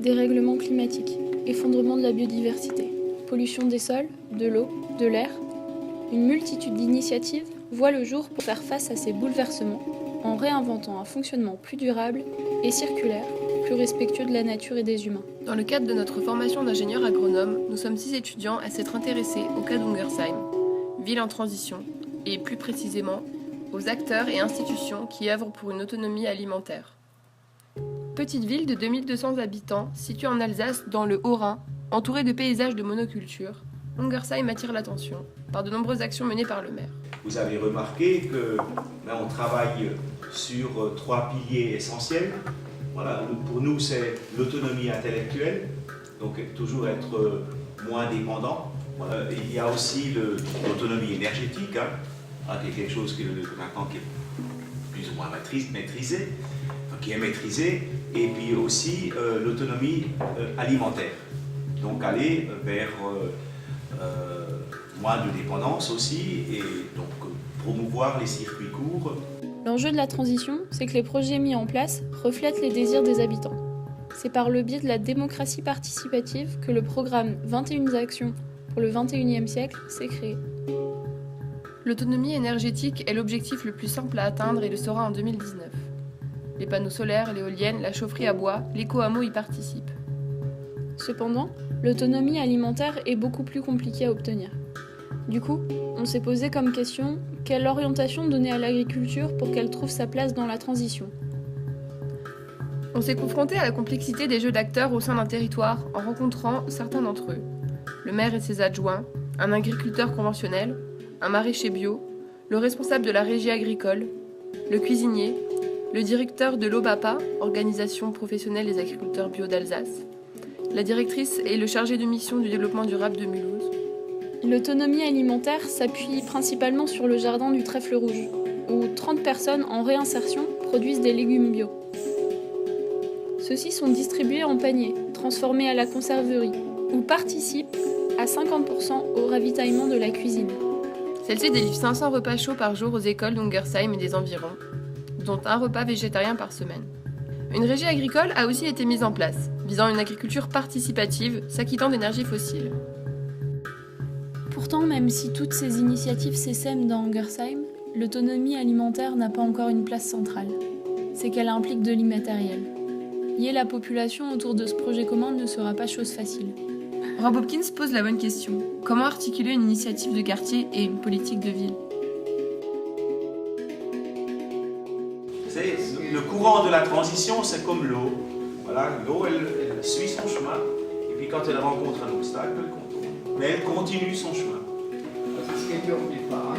Dérèglement climatique, effondrement de la biodiversité, pollution des sols, de l'eau, de l'air. Une multitude d'initiatives voient le jour pour faire face à ces bouleversements en réinventant un fonctionnement plus durable et circulaire, plus respectueux de la nature et des humains. Dans le cadre de notre formation d'ingénieur agronome, nous sommes 6 étudiants à s'être intéressés au cas d'Ungersheim, ville en transition, et plus précisément aux acteurs et institutions qui œuvrent pour une autonomie alimentaire. Petite ville de 2200 habitants, située en Alsace, dans le Haut-Rhin, entourée de paysages de monoculture, Ungersheim attire l'attention par de nombreuses actions menées par le maire. Vous avez remarqué qu'on travaille sur 3 piliers essentiels. Voilà, pour nous, c'est l'autonomie intellectuelle, donc toujours être moins dépendant. Il y a aussi l'autonomie énergétique, qui est quelque chose maintenant qui est plus ou moins maîtrisé, et puis aussi l'autonomie alimentaire. Donc aller vers moins de dépendance aussi, et donc promouvoir les circuits courts. L'enjeu de la transition, c'est que les projets mis en place reflètent les désirs des habitants. C'est par le biais de la démocratie participative que le programme 21 actions pour le 21e siècle s'est créé. L'autonomie énergétique est l'objectif le plus simple à atteindre et le sera en 2019. Les panneaux solaires, l'éolienne, la chaufferie à bois, l'éco-hameau y participent. Cependant, l'autonomie alimentaire est beaucoup plus compliquée à obtenir. Du coup, on s'est posé comme question, quelle orientation donner à l'agriculture pour qu'elle trouve sa place dans la transition ? On s'est confronté à la complexité des jeux d'acteurs au sein d'un territoire en rencontrant certains d'entre eux. Le maire et ses adjoints, un agriculteur conventionnel, un maraîcher bio, le responsable de la régie agricole, le cuisinier, le directeur de l'OBAPA, Organisation professionnelle des agriculteurs bio d'Alsace, la directrice et le chargé de mission du développement durable de Mulhouse. L'autonomie alimentaire s'appuie principalement sur le jardin du Trèfle Rouge, où 30 personnes en réinsertion produisent des légumes bio. Ceux-ci sont distribués en paniers, transformés à la conserverie, ou participent à 50% au ravitaillement de la cuisine. Celle-ci délivre 500 repas chauds par jour aux écoles d'Ungersheim et des environs, dont un repas végétarien par semaine. Une régie agricole a aussi été mise en place, visant une agriculture participative, s'acquittant d'énergie fossile. Pourtant, même si toutes ces initiatives s'essaiment dans Ungersheim, l'autonomie alimentaire n'a pas encore une place centrale. C'est qu'elle implique de l'immatériel. Lier la population autour de ce projet commun ne sera pas chose facile. Rob Hopkins pose la bonne question. Comment articuler une initiative de quartier et une politique de ville ? Le courant de la transition, c'est comme l'eau. Voilà, l'eau, elle suit son chemin, et puis quand elle rencontre un obstacle, elle contourne. Mais elle continue son chemin. C'est ce qu'elle ne remet pas.